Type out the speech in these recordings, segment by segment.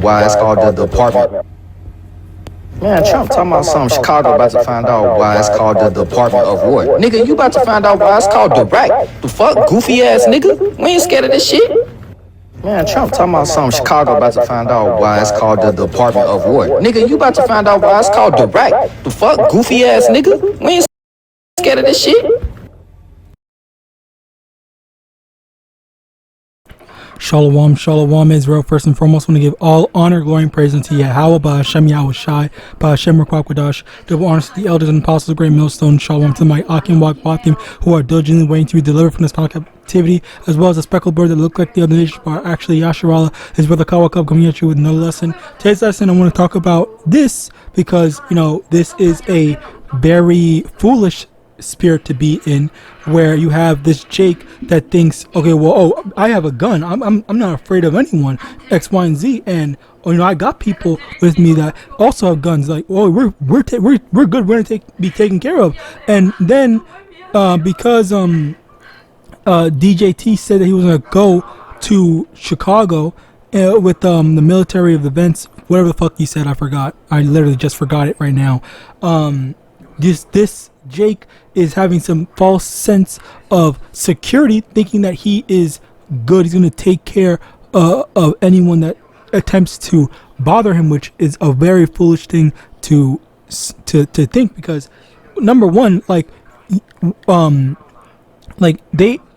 why it's called the Department. Man, Trump talking about something. Chicago about to find out why it's called the Department of War. Nigga, you about to find out why it's called direct. The fuck, goofy ass nigga? We ain't scared of this shit. Man, Trump talking about something. Chicago about to find out why it's called the Department of War. Nigga, you about to find out why it's called direct. The fuck, goofy ass nigga? We ain't scared of this shit. Shalom, shalom, Israel. First and foremost, I want to give all honor, glory, and praise unto YAHAWAH, YAHAWASHI, YAHAWAH, double honors to the elders and apostles of Great Millstone. Shalom to my Akim Wakim, who are diligently waiting to be delivered from this captivity, as well as the speckled bird that look like the other nations, but are actually Yasharallah, his brother Kawakub, coming at you with another lesson. Today's lesson, I want to talk about this because, you know, this is a very foolish spirit to be in, where you have this Jake that thinks, okay, well, oh, I have a gun, I'm not afraid of anyone, X, Y, and Z, and you know, I got people with me that also have guns. Like, oh, we're good, we're gonna be taken care of. And then because DJT said that he was gonna go to Chicago with the military of events, whatever the fuck he said, I forgot. I literally just forgot it right now. This Jake is having some false sense of security, thinking that he is good. He's going to take care of anyone that attempts to bother him, which is a very foolish thing to think, because number one,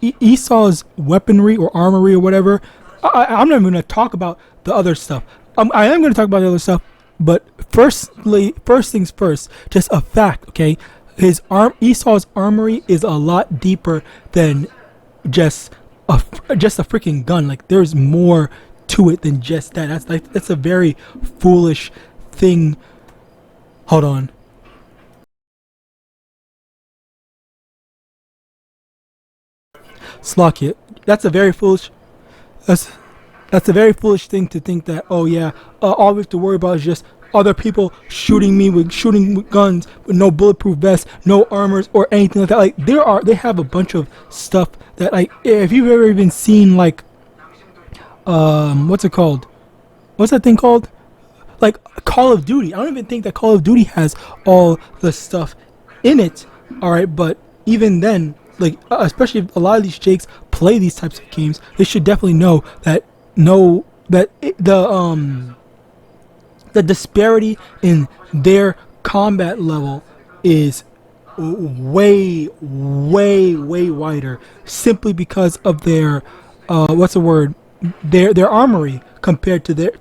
Esau's weaponry or armory or whatever. I'm not even going to talk about the other stuff. I am going to talk about the other stuff, but first things first, just a fact, okay? Esau's armory is a lot deeper than just a freaking gun. Like, there's more to it than just that. That's a very foolish thing. Hold on. Slakia. That's a very foolish thing to think that, oh yeah, all we have to worry about is just other people shooting with guns with no bulletproof vests, no armors or anything like that. Like, they have a bunch of stuff that, like, if you've ever even seen, like, what's it called? What's that thing called? Like Call of Duty. I don't even think that Call of Duty has all the stuff in it. All right, but even then, like, especially if a lot of these jakes play these types of games, they should definitely know that the disparity in their combat level is way wider, simply because of their their armory compared to their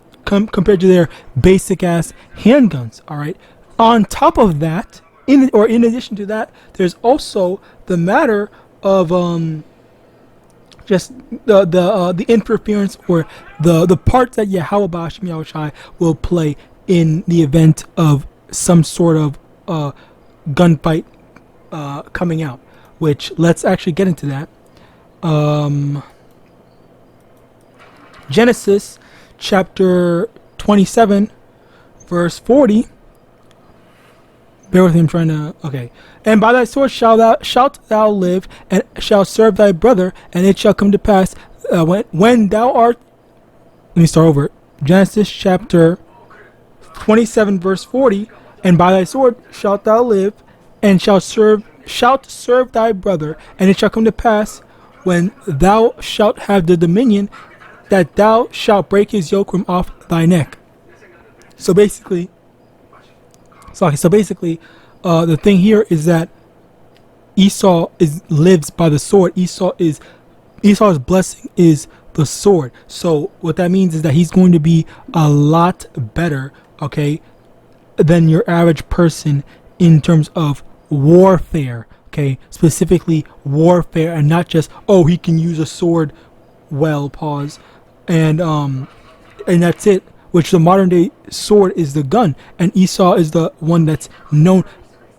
basic ass handguns. All right. On top of that, in addition to that, there's also the matter of just the interference, or the part that YAHAWAH will play in the event of some sort of gunfight coming out, which, let's actually get into that. Genesis chapter 27 verse 40. Bear with me, I'm trying to... Okay. And by thy sword shalt thou live, and shalt serve thy brother, and it shall come to pass when thou art... Let me start over. Genesis chapter 27 verse 40. And by thy sword shalt thou live, and shalt serve thy brother, and it shall come to pass when thou shalt have the dominion, that thou shalt break his yoke from off thy neck. So basically, the thing here is that Esau lives by the sword. Esau's blessing is the sword. So what that means is that he's going to be a lot better, okay, than your average person in terms of warfare, okay, specifically warfare, and not just, oh, he can use a sword well, pause, and that's it. Which the modern day sword is the gun, and Esau is the one that's known.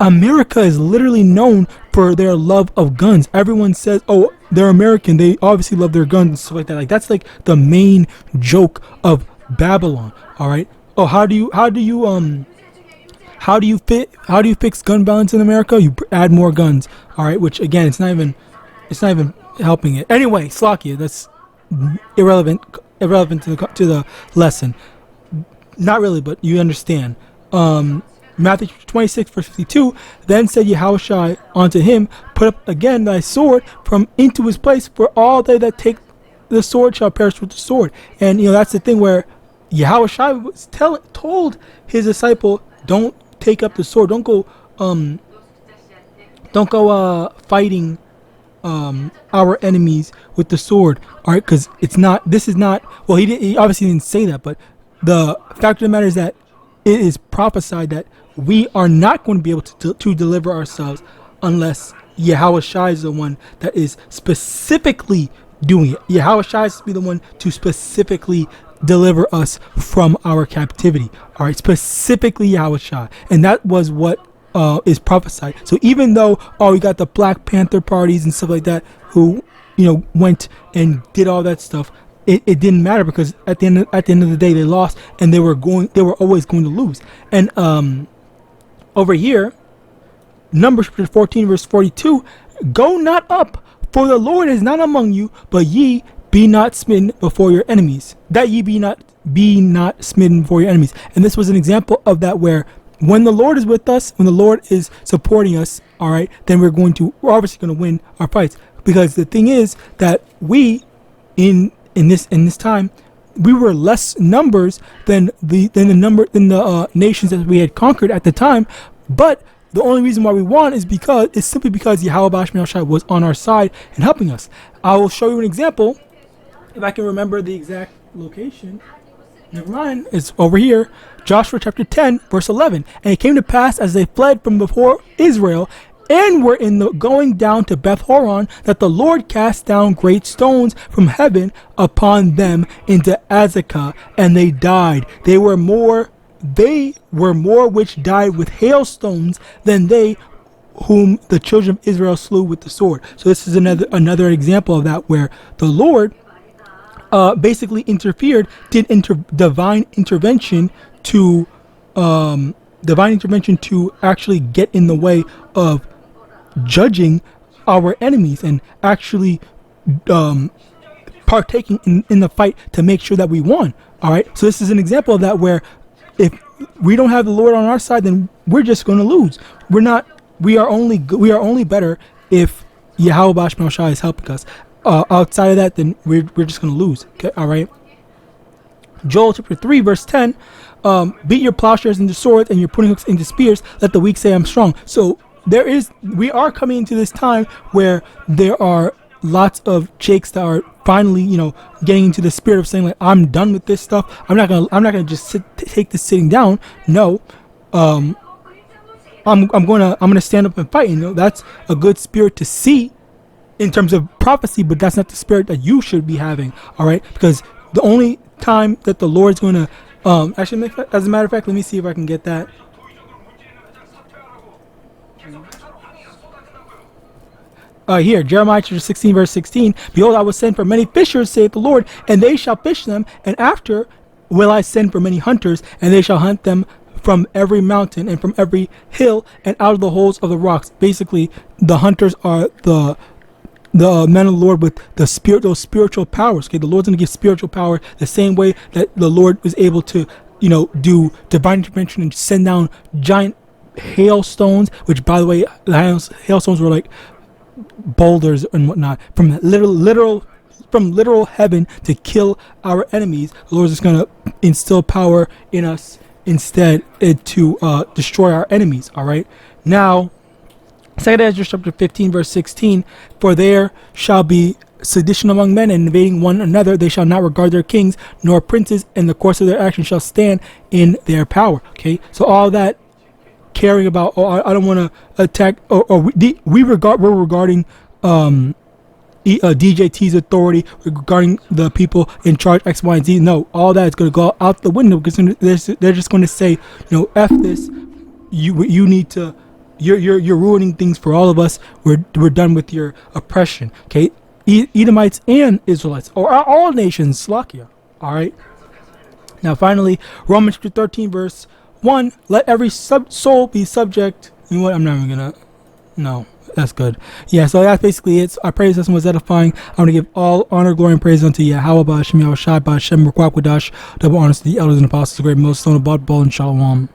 America is literally known for their love of guns. Everyone says, oh, they're American, they obviously love their guns and stuff like that. Like, that's like the main joke of Babylon. All right. Oh, how do you fix gun violence in America? You add more guns. All right, which again, it's not even helping it. Anyway, Slakia, that's irrelevant to the lesson. not really, but you understand. Matthew 26 verse 52. Then said Yahawashi unto him, put up again thy sword from into his place, for all they that take the sword shall perish with the sword. And that's the thing where Yahawashi was told his disciple, don't take up the sword, don't go fighting our enemies with the sword, all right? Because this is not, well, he obviously didn't say that, but the fact of the matter is that it is prophesied that we are not going to be able to deliver ourselves unless Yahawashi is the one that is specifically doing it. Yahawashi has to be the one to specifically deliver us from our captivity, all right? Specifically Yahawashi, and that was what is prophesied. So even though we got the Black Panther parties and stuff like that who went and did all that stuff, it didn't matter, because at the end of the day they lost, and they were always going to lose. And over here, Numbers 14 verse 42, go not up, for the Lord is not among you, but ye be not smitten before your enemies, that ye be not smitten before your enemies. And this was an example of that, where when the Lord is with us, when the Lord is supporting us, all right, then we're obviously going to win our fights. Because the thing is that we in this time, we were less numbers than the nations that we had conquered at the time. But the only reason why we won is simply because YAHAWAH was on our side and helping us. I will show you an example if I can remember the exact location. Never mind, it's over here. Joshua chapter 10 verse 11. And it came to pass, as they fled from before Israel and were in the going down to Beth Horon, that the Lord cast down great stones from heaven upon them into Azekah, and they died. They were more which died with hailstones than they whom the children of Israel slew with the sword. So this is another example of that, where the Lord basically interfered, did divine intervention to actually get in the way of judging our enemies, and actually partaking in the fight to make sure that we won. All right, so this is an example of that, where if we don't have the Lord on our side, then we're just going to lose. We are only better if YAHAWAH is helping us. Outside of that, then we're just going to lose. Okay, all right. Joel chapter 3 verse 10, beat your plowshares into swords and your pruning hooks into spears. Let the weak say, I'm strong. So we are coming into this time where there are lots of jakes that are finally, getting into the spirit of saying, like, I'm done with this stuff. I'm not gonna just take this sitting down. No, I'm gonna stand up and fight. That's a good spirit to see in terms of prophecy, but that's not the spirit that you should be having. All right, because the only time that the Lord's going to actually, as a matter of fact, let me see if I can get that. Here, Jeremiah chapter 16 verse 16, behold, I will send for many fishers, saith the Lord, and they shall fish them, and after will I send for many hunters, and they shall hunt them from every mountain and from every hill and out of the holes of the rocks. Basically, the hunters are the men of the Lord with those spiritual powers. Okay, the Lord's going to give spiritual power the same way that the Lord was able to, do divine intervention and send down giant hailstones, which, by the way, the hailstones were like boulders and whatnot from literal heaven to kill our enemies. The Lord is going to instill power in us instead to destroy our enemies. All right, now 2 Ezra chapter 15 verse 16, for there shall be sedition among men, and invading one another. They shall not regard their kings nor princes, and the course of their action shall stand in their power. Okay, so all that caring about, I don't want to attack, we're regarding DJT's authority, regarding the people in charge X, Y, and Z. No, all that is going to go out the window, because they're just going to say, F this. You need to. You're ruining things for all of us. We're done with your oppression. Okay, Edomites and Israelites, or all nations, Slovakia. All right. Now, finally, Romans 13 verse 1. Let every soul be subject. You know what? I'm not even gonna. No, That's good. Yeah, so that's basically it. So I pray this lesson was edifying. I want to give all honor, glory, and praise unto YAHAWAH, BA'Shem, YAHAWASHI, BA'Shem, Rukwak Wadash, double honors to the elders and apostles, the great most stone of Ball, and Shalom.